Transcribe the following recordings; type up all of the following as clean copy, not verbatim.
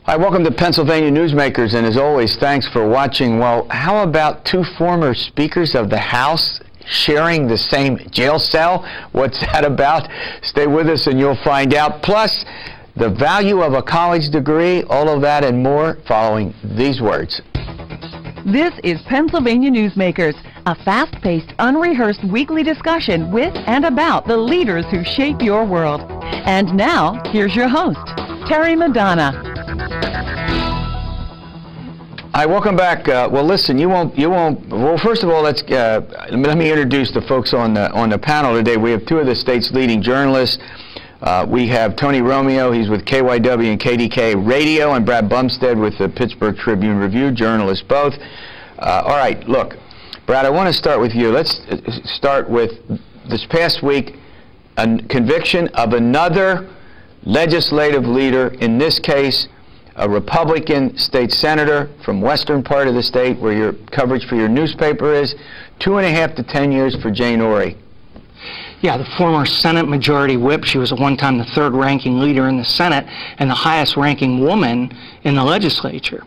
Hi, welcome to Pennsylvania Newsmakers, and as always, thanks for watching. Well, how about two former speakers of the House sharing the same jail cell? What's that about? Stay with us and you'll find out. Plus, the value of a college degree, all of that and more following these words. This is Pennsylvania Newsmakers, a fast-paced, unrehearsed weekly discussion with and about the leaders who shape your world. And now, here's your host, Terry Madonna. Hi, welcome back. Well, listen, well, first of all, let me introduce the folks on the panel today. We have two of the state's leading journalists. We have Tony Romeo, he's with KYW and KDKA Radio, and Brad Bumsted with the Pittsburgh Tribune-Review, journalists both. All right, look, Brad, I want to start with you. Let's start with this past week, a conviction of another legislative leader, in this case, a Republican state senator from western part of the state where your coverage for your newspaper is, 2.5 to 10 years for Jane Orie. Yeah, the former Senate Majority Whip. She was at one time the third-ranking leader in the Senate and the highest-ranking woman in the legislature.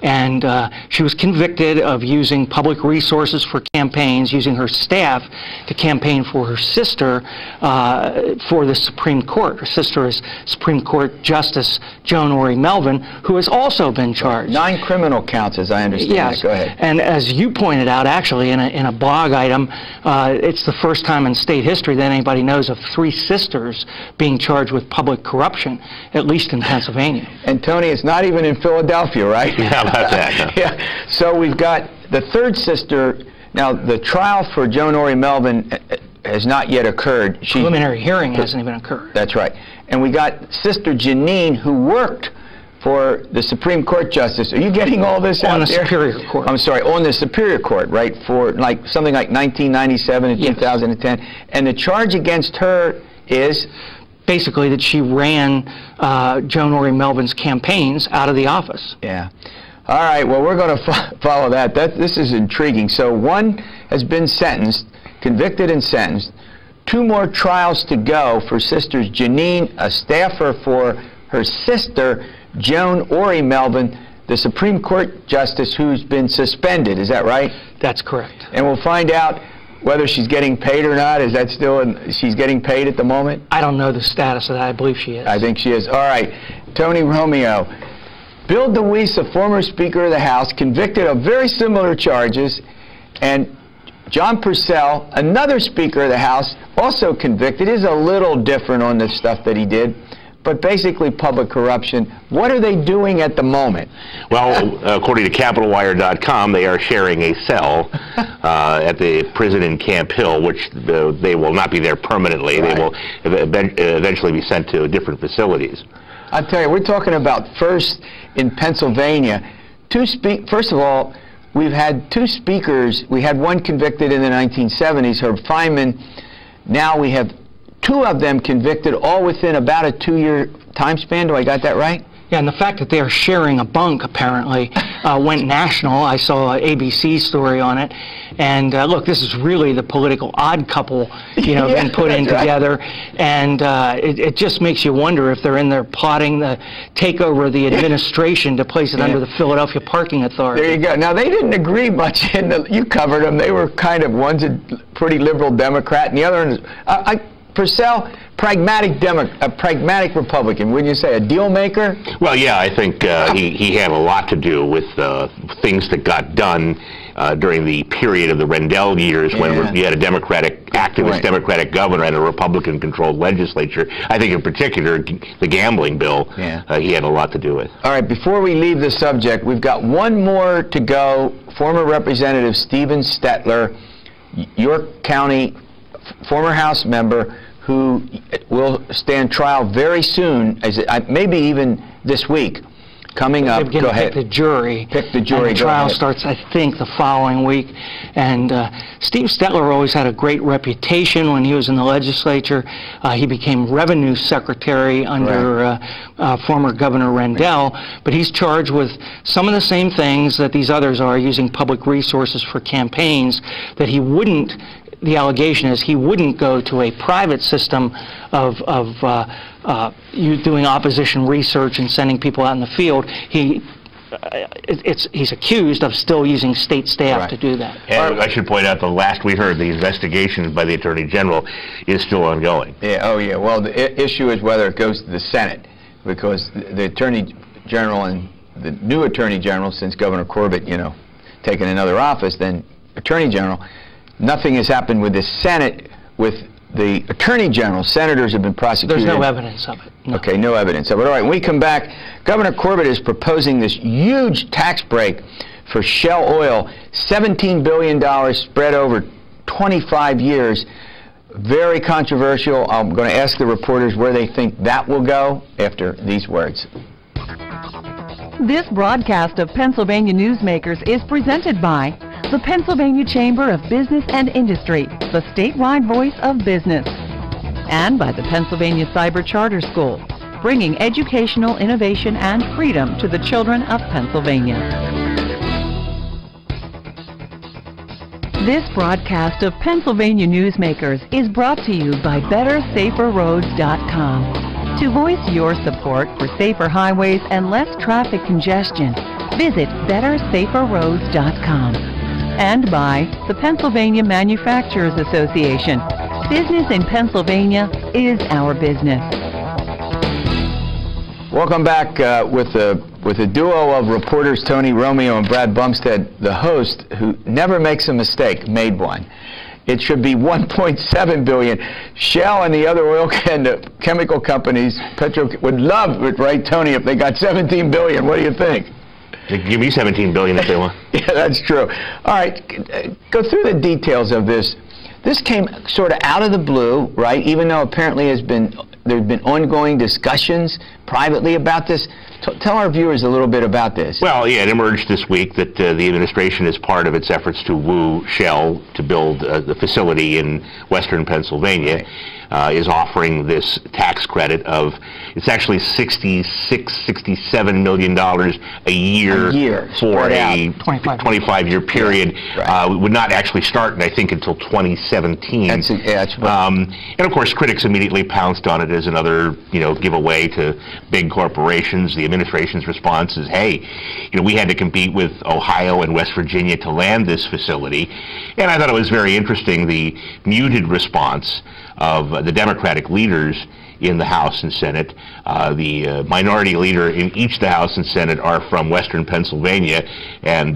And she was convicted of using public resources for campaigns, using her staff to campaign for her sister for the Supreme Court. Her sister is Supreme Court Justice Jane Orie Melvin, who has also been charged. 9 criminal counts, as I understand. Yes. Go ahead. And as you pointed out, actually, in a blog item, it's the first time in state history that anybody knows of 3 sisters being charged with public corruption, at least in Pennsylvania. And Tony, it's not even in Philadelphia, right? How about that? Yeah. So we've got the third sister. Now, the trial for Jane Orie Melvin has not yet occurred. Preliminary hearing hasn't even occurred. That's right. And we got Sister Janine, who worked for the Supreme Court Justice. Are you getting all this out there? On the Superior Court. I'm sorry, on the Superior Court, right, for like something like 1997 and 2010. And the charge against her is? Basically that she ran Jane Orie Melvin's campaigns out of the office. Yeah. All right, well, we're going to follow that. This is intriguing. So one has been sentenced, convicted and sentenced. 2 more trials to go for Sisters Janine, a staffer for her sister, Jane Orie Melvin, the Supreme Court Justice who's been suspended. Is that right? That's correct. And we'll find out whether she's getting paid or not. Is that still, she's getting paid at the moment? I don't know the status of that. I believe she is. I think she is. All right. Tony Romeo. Bill DeWeese, a former Speaker of the House, convicted of very similar charges, and John Purcell, another Speaker of the House, also convicted. Is a little different on the stuff that he did, but basically public corruption. What are they doing at the moment? Well, according to CapitalWire.com, they are sharing a cell at the prison in Camp Hill, which they will not be there permanently. Right. They will eventually be sent to different facilities. I'll tell you, we're talking about first in Pennsylvania. First of all, we've had 2 speakers. We had one convicted in the 1970s, Herb Feynman. Now we have 2 of them convicted, all within about a 2-year time span. Do I got that right? Yeah, and the fact that they are sharing a bunk, apparently, went national. I saw an ABC story on it. And look, this is really the political odd couple, you know, yeah, been put in together. Right. And it just makes you wonder if they're in there plotting the takeover of the administration to place it under the Philadelphia Parking Authority. There you go. Now, they didn't agree much. You covered them. They were kind of, one's a pretty liberal Democrat, and the other one is... Purcell, pragmatic Republican, wouldn't you say? A deal maker? Well, yeah, I think he had a lot to do with things that got done during the period of the Rendell years when you had a Democratic, activist Democratic governor and a Republican-controlled legislature. I think in particular, the gambling bill, he had a lot to do with. All right, before we leave the subject, we've got one more to go. Former Representative Stephen Stetler, York County, former House member, who will stand trial very soon, maybe even this week. Coming up, go ahead. Pick the jury. Pick the jury. And the trial starts, I think, the following week. And Steve Stetler always had a great reputation when he was in the legislature. He became Revenue Secretary under former Governor Rendell. But he's charged with some of the same things that these others are, using public resources for campaigns, that he wouldn't. The allegation is he wouldn't go to a private system of you doing opposition research and sending people out in the field. He's accused of still using state staff to do that. And I should point out, the last we heard, the investigation by the Attorney General is still ongoing. Yeah. Oh, yeah. Well, the issue is whether it goes to the Senate, because the Attorney General and the new Attorney General, since Governor Corbett, taken another office, then Attorney General, nothing has happened with the Senate. With the Attorney General, senators have been prosecuted. There's no evidence of it. No. Okay, no evidence of it. All right, when we come back, Governor Corbett is proposing this huge tax break for Shell Oil, $17 billion spread over 25 years. Very controversial. I'm going to ask the reporters where they think that will go after these words. This broadcast of Pennsylvania Newsmakers is presented by the Pennsylvania Chamber of Business and Industry, the statewide voice of business, and by the Pennsylvania Cyber Charter School, bringing educational innovation and freedom to the children of Pennsylvania. This broadcast of Pennsylvania Newsmakers is brought to you by BetterSaferRoads.com. To voice your support for safer highways and less traffic congestion, visit BetterSaferRoads.com. And by the Pennsylvania Manufacturers Association. Business in Pennsylvania is our business. Welcome back with a duo of reporters, Tony Romeo and Brad Bumsted. The host, who never makes a mistake, made one. It should be $1.7 billion. Shell and the other oil and chemical companies, would love it, right, Tony, if they got $17 billion. What do you think? They can give me $17 billion if they want. Yeah, that's true. All right, go through the details of this. This came sort of out of the blue, right? Even though apparently there's been ongoing discussions privately about this. Tell our viewers a little bit about this. Well, yeah, it emerged this week that the administration, as part of its efforts to woo Shell to build the facility in western Pennsylvania, is offering this tax credit of, it's actually $67 million a year for a 25-year period. Yeah, right. Would not actually start, I think, until 2017. That's right. And of course, critics immediately pounced on it as another, giveaway to big corporations. The administration's response is, hey, we had to compete with Ohio and West Virginia to land this facility. And I thought it was very interesting, the muted response of the Democratic leaders in the House and Senate. The minority leader in each of the House and Senate are from western Pennsylvania, and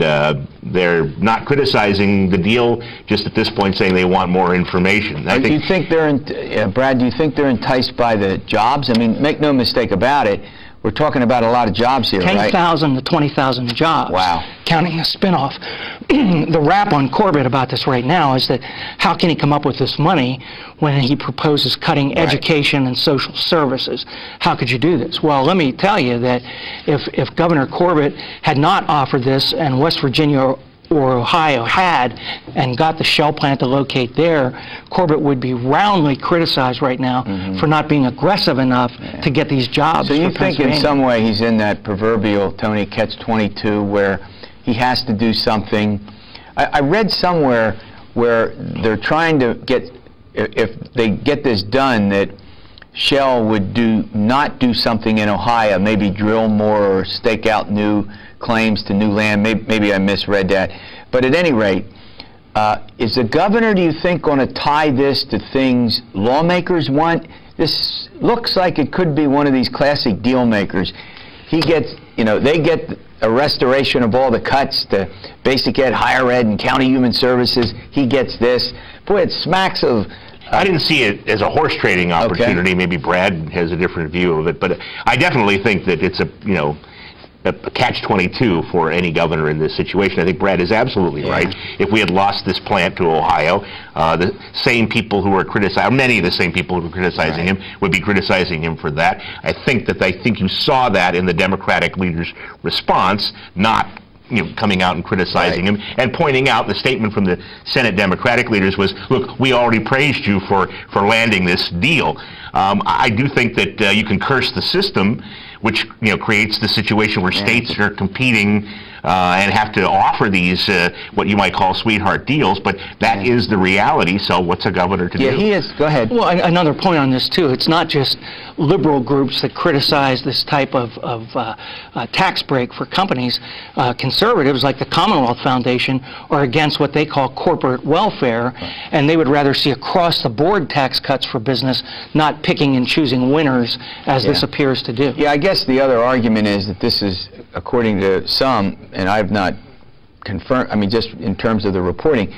they're not criticizing the deal, just at this point saying they want more information. Do you think they're, Brad, do you think they're enticed by the jobs? I mean, make no mistake about it, we're talking about a lot of jobs here, 10,000 to 20,000 jobs. Wow. Counting a spinoff. The rap on Corbett about this right now is that how can he come up with this money when he proposes cutting education and social services? How could you do this? Well, let me tell you that if Governor Corbett had not offered this and West Virginia or Ohio had and got the Shell plant to locate there, Corbett would be roundly criticized right now for not being aggressive enough to get these jobs. So you think in some way he's in that proverbial, Tony, catch-22 where he has to do something? I read somewhere where they're trying to get, if they get this done, that Shell would not do something in Ohio, maybe drill more or stake out new claims to new land. Maybe I misread that. But at any rate, is the governor, do you think, going to tie this to things lawmakers want? This looks like it could be one of these classic deal makers. He gets, they get a restoration of all the cuts to basic ed, higher ed, and county human services. He gets this. Boy, it smacks of... I didn't see it as a horse trading opportunity. Okay. Maybe Brad has a different view of it, but I definitely think that it's a catch-22 for any governor in this situation. I think Brad is absolutely right. If we had lost this plant to Ohio, the same people who were criticizing, many of the same people who were criticizing him, would be criticizing him for that. I think you saw that in the Democratic leader's response, not coming out and criticizing him and pointing out the statement from the Senate Democratic leaders was, look, we already praised you for landing this deal. I do think that you can curse the system which creates the situation where states are competing and have to offer these what you might call sweetheart deals, but that is the reality. So what's a governor to do? Yeah, he is. Go ahead. Well, another point on this too. It's not just liberal groups that criticize this type of tax break for companies. Conservatives like the Commonwealth Foundation are against what they call corporate welfare, and they would rather see across-the-board tax cuts for business, not picking and choosing winners, as this appears to do. Yeah, I guess the other argument is that this is, according to some, and I've not confirmed, I mean, just in terms of the reporting,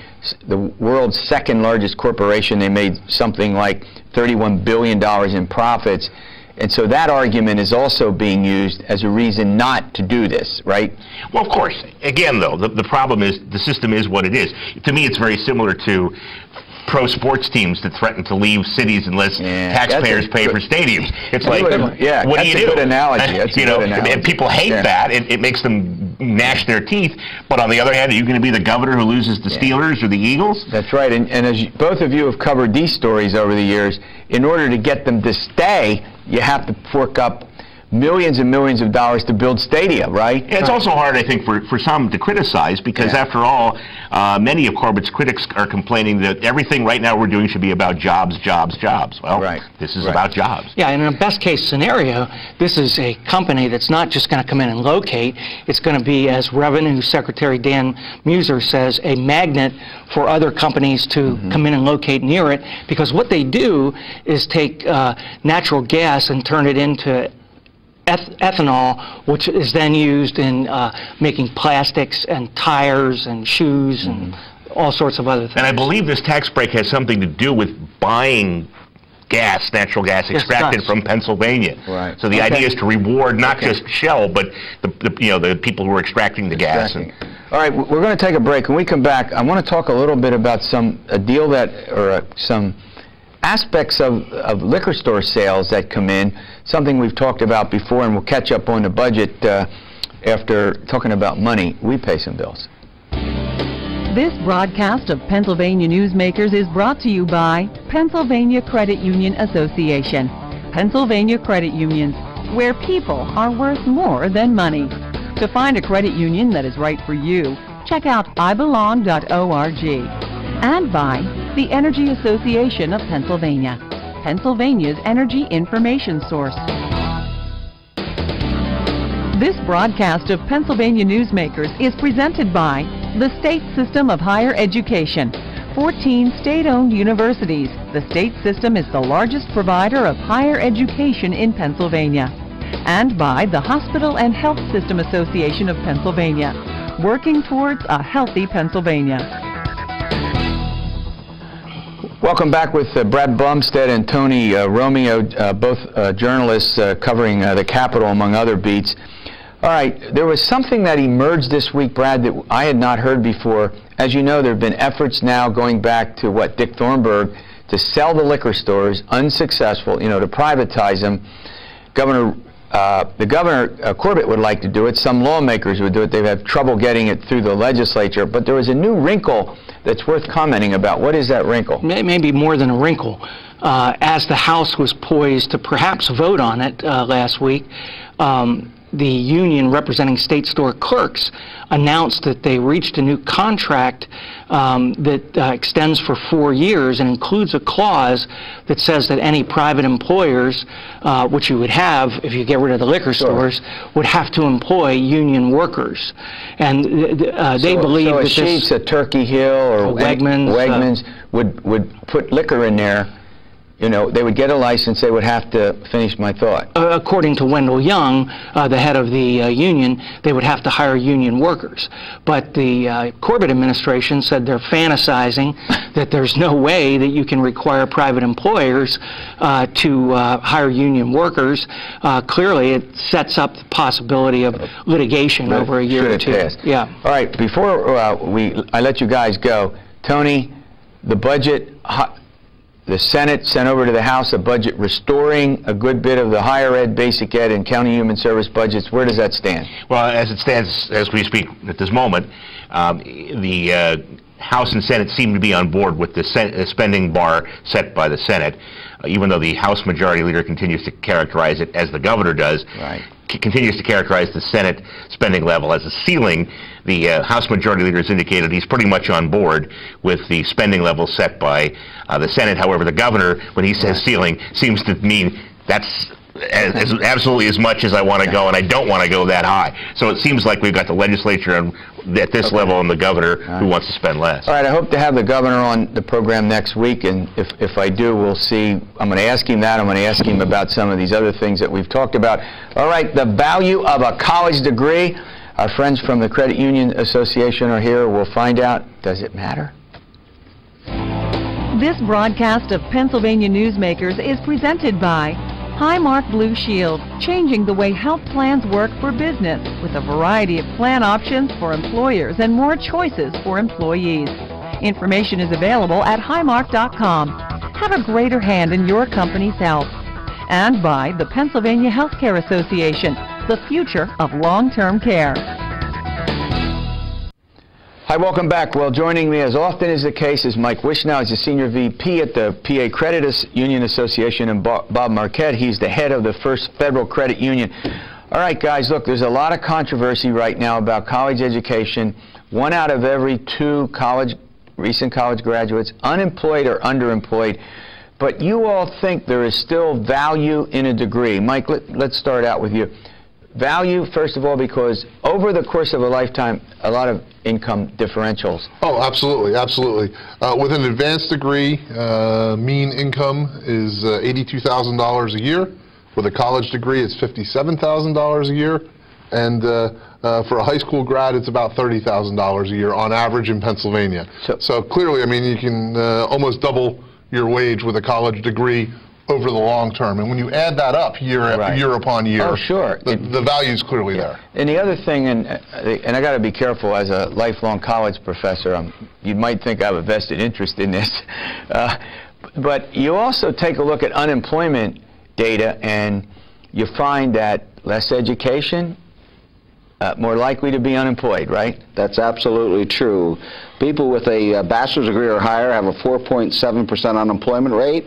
the world's second largest corporation, they made something like $31 billion in profits. And so that argument is also being used as a reason not to do this, right? Well, of course. Again, though, the problem is the system is what it is. To me, it's very similar to pro sports teams that threaten to leave cities unless taxpayers pay for stadiums. It's like, what do you do? That's a good analogy. That's a good analogy. And people hate that. It makes them gnash their teeth. But on the other hand, are you going to be the governor who loses the Steelers or the Eagles? That's right. And as both of you have covered these stories over the years, in order to get them to stay, you have to fork up millions and millions of dollars to build stadia, right? It's also hard, I think, for some to criticize, because after all, many of Corbett's critics are complaining that everything right now we're doing should be about jobs, jobs, jobs. Well, this is about jobs. Yeah, and in a best case scenario, this is a company that's not just going to come in and locate. It's going to be, as Revenue Secretary Dan Muser says, a magnet for other companies to come in and locate near it, because what they do is take natural gas and turn it into ethanol, which is then used in making plastics and tires and shoes and all sorts of other things. And I believe this tax break has something to do with buying gas, natural gas extracted from Pennsylvania. Right. So the idea is to reward not just Shell, but the people who are extracting the gas. All right, we're going to take a break. When we come back, I want to talk a little bit about some aspects of liquor store sales that come in, something we've talked about before, and we'll catch up on the budget after talking about money. We pay some bills. This broadcast of Pennsylvania Newsmakers is brought to you by Pennsylvania Credit Union Association. Pennsylvania Credit Unions, where people are worth more than money. To find a credit union that is right for you, check out ibelong.org. And by the Energy Association of Pennsylvania, Pennsylvania's energy information source. This broadcast of Pennsylvania Newsmakers is presented by the State System of Higher Education, 14 state-owned universities. The state system is the largest provider of higher education in Pennsylvania. And by the Hospital and Health System Association of Pennsylvania, working towards a healthy Pennsylvania. Welcome back with Brad Bumsted and Tony Romeo, both journalists covering the Capitol, among other beats. All right, there was something that emerged this week, Brad, that I had not heard before. As you know, there have been efforts now going back to, Dick Thornburg, to sell the liquor stores, unsuccessful, to privatize them. The governor, Corbett, would like to do it. Some lawmakers would do it. They've had trouble getting it through the legislature. But there was a new wrinkle that's worth commenting about. What is that wrinkle? Maybe more than a wrinkle. As the House was poised to perhaps vote on it last week, the union representing state store clerks announced that they reached a new contract that extends for 4 years and includes a clause that says that any private employers, which you would have if you get rid of the liquor stores, would have to employ union workers. And they believe that Sheetz, a Turkey Hill, or Wegmans would put liquor in there. They would get a license. They would have to finish my thought. According to Wendell Young, the head of the union, they would have to hire union workers. But the Corbett administration said they're fantasizing that there's no way that you can require private employers to hire union workers. Clearly, it sets up the possibility of litigation over a year or two. Yeah. All right. Before I let you guys go, Tony, the budget. The Senate sent over to the House a budget restoring a good bit of the higher ed, basic ed, and county human service budgets. Where does that stand? Well, as it stands as we speak at this moment, the House and Senate seem to be on board with the spending bar set by the Senate, even though the House Majority Leader continues to characterize it, as the governor does, continues to characterize the Senate spending level as a ceiling. The House Majority Leader has indicated he's pretty much on board with the spending level set by the Senate. However, the governor, when he says ceiling, seems to mean that's absolutely as much as I want to go, and I don't want to go that high. So it seems like we've got the legislature at this level and the governor who wants to spend less. All right, I hope to have the governor on the program next week, and if I do, we'll see. I'm going to ask him that. I'm going to ask him about some of these other things that we've talked about. All right, the value of a college degree. Our friends from the Credit Union Association are here. We'll find out. Does it matter? This broadcast of Pennsylvania Newsmakers is presented by Highmark Blue Shield, changing the way health plans work for business with a variety of plan options for employers and more choices for employees. Information is available at highmark.com. Have a greater hand in your company's health. And by the Pennsylvania Healthcare Association, the future of long-term care. Hi, welcome back. Well, joining me, as often is the case, is Mike Wishnow. He's a senior VP at the PA Credit Union Association, and Bob Marquette. He's the head of the First Federal Credit Union. All right, guys, look, there's a lot of controversy right now about college education. 1 out of every 2 recent college graduates, unemployed or underemployed. But you all think there is still value in a degree. Mike, let's start out with you. Value, first of all, because over the course of a lifetime, a lot of income differentials. Oh, absolutely, absolutely. With an advanced degree, mean income is $82,000 a year. With a college degree, it's $57,000 a year. And for a high school grad, it's about $30,000 a year on average in Pennsylvania. So clearly, I mean, you can almost double your wage with a college degree over the long term. And when you add that up year upon year, the value is clearly there. And the other thing, and I got to be careful as a lifelong college professor, you might think I have a vested interest in this, but you also take a look at unemployment data and you find that less education, more likely to be unemployed, right? That's absolutely true. People with a bachelor's degree or higher have a 4.7% unemployment rate.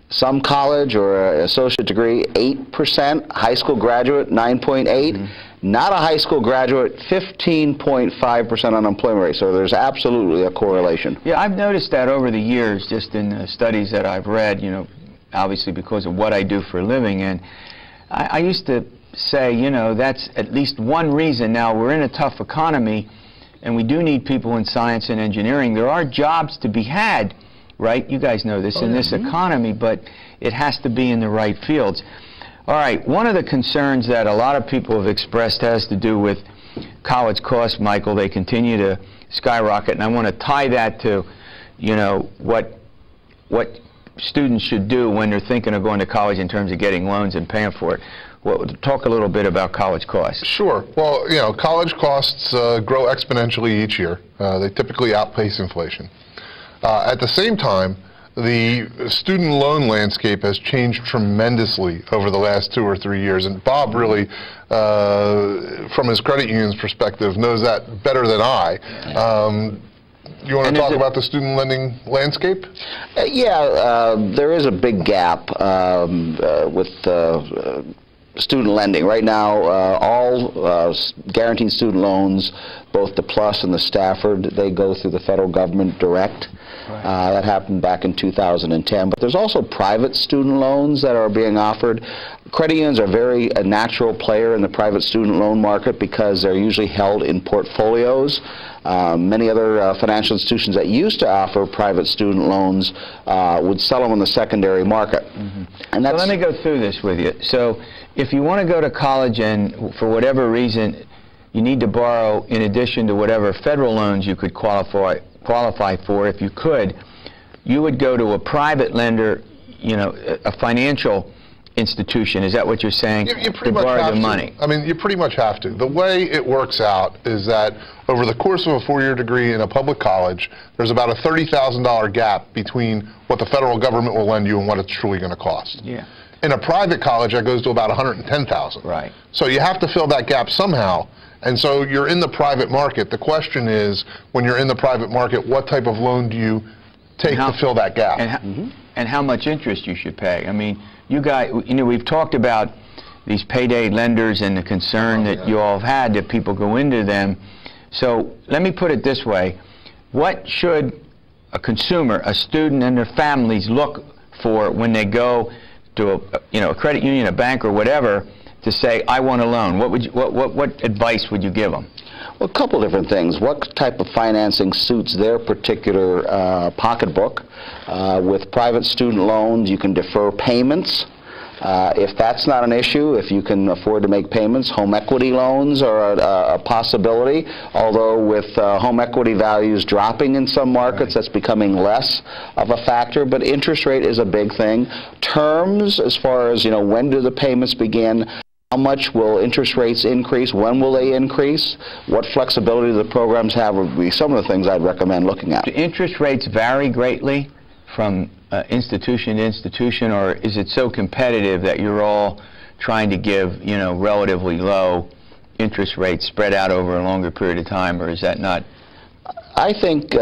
Some college or associate degree, 8%. High school graduate, 9.8%. Not a high school graduate, 15.5% unemployment rate. So there's absolutely a correlation. Yeah, I've noticed that over the years, just in studies that I've read, you know, obviously because of what I do for a living. And I used to say, you know, that's at least one reason. Now, we're in a tough economy, and we do need people in science and engineering. There are jobs to be had, right? You guys know this, in this economy, but it has to be in the right fields. All right, one of the concerns that a lot of people have expressed has to do with college costs, Michael. They continue to skyrocket, and I want to tie that to, you know, what students should do when they're thinking of going to college in terms of getting loans and paying for it. Well, talk a little bit about college costs. Sure. Well, you know, college costs grow exponentially each year. They typically outpace inflation. At the same time, the student loan landscape has changed tremendously over the last 2 or 3 years, and Bob really, from his credit union's perspective, knows that better than I. You want to talk about the student lending landscape? Yeah, there is a big gap with student lending. Right now, all guaranteed student loans, both the PLUS and the Stafford, they go through the federal government direct. That happened back in 2010. But there's also private student loans that are being offered. Credit unions are a natural player in the private student loan market because they're usually held in portfolios. Many other financial institutions that used to offer private student loans would sell them on the secondary market. And that's, so let me go through this with you. So if you want to go to college and for whatever reason you need to borrow in addition to whatever federal loans you could qualify for, if you could, you would go to a private lender, you know, a financial institution. Is that what you're saying? You pretty much have to. Money. I mean, you pretty much have to. The way it works out is that over the course of a 4-year degree in a public college, there's about a $30,000 gap between what the federal government will lend you and what it's truly going to cost. Yeah. In a private college, that goes to about $110,000. Right. So you have to fill that gap somehow. And so you're in the private market. The question is, when you're in the private market, what type of loan do you take to fill that gap? And how much interest you should pay. I mean, you guys, we've talked about these payday lenders and the concern that you all have had that people go into them. So let me put it this way. What should a consumer, a student, and their families look for when they go to a credit union, a bank, or whatever, to say, I want a loan? What advice would you give them? Well, a couple different things. What type of financing suits their particular pocketbook? With private student loans, you can defer payments. If that's not an issue, if you can afford to make payments, home equity loans are a possibility, although with home equity values dropping in some markets, that's becoming less of a factor, but interest rate is a big thing. Terms, as far as, when do the payments begin? How much will interest rates increase? When will they increase? What flexibility do the programs have would be some of the things I'd recommend looking at. Do interest rates vary greatly from institution to institution, or is it so competitive that you're all trying to give, relatively low interest rates spread out over a longer period of time, or is that not? I think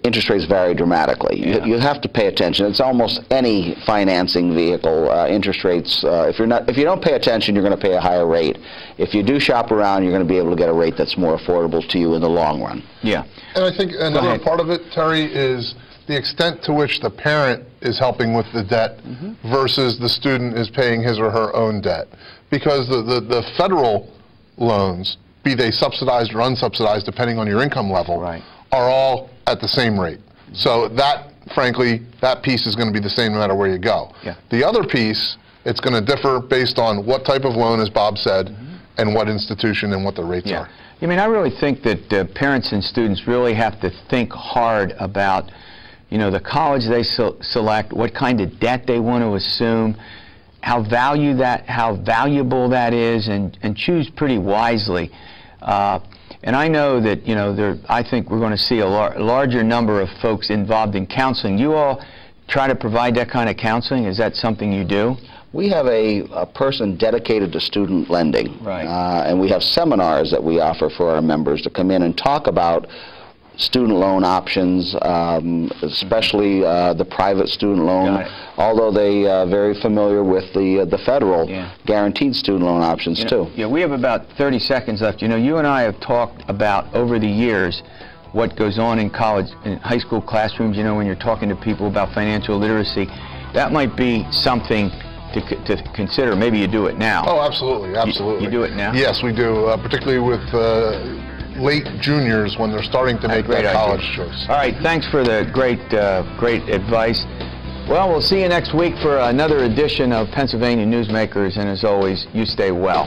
interest rates vary dramatically. Yeah. You have to pay attention. It's almost any financing vehicle. Interest rates, if you don't pay attention, you're going to pay a higher rate. If you do shop around, you're going to be able to get a rate that's more affordable to you in the long run. Yeah. And I think another part of it, Terry, is the extent to which the parent is helping with the debt versus the student is paying his or her own debt. Because the federal loans, be they subsidized or unsubsidized, depending on your income level, are all at the same rate. So that, frankly, that piece is going to be the same no matter where you go. Yeah. The other piece, it's going to differ based on what type of loan, as Bob said, and what institution and what the rates are. I mean, I really think that parents and students really have to think hard about, the college they select, what kind of debt they want to assume, how valuable that is, and choose pretty wisely. And I know that, I think we're going to see a larger number of folks involved in counseling. You all try to provide that kind of counseling? Is that something you do? We have a person dedicated to student lending. Right. And we have seminars that we offer for our members to come in and talk about student loan options, especially the private student loan, although they are very familiar with the federal guaranteed student loan options too. Yeah, we have about 30 seconds left. You and I have talked about over the years what goes on in college, in high school classrooms, when you're talking to people about financial literacy. That might be something to consider. Maybe you do it now. Oh, absolutely, absolutely. You do it now? Yes, we do, particularly with late juniors when they're starting to make that college choice. All right, thanks for the great advice. Well, we'll see you next week for another edition of Pennsylvania Newsmakers, and as always, you stay well.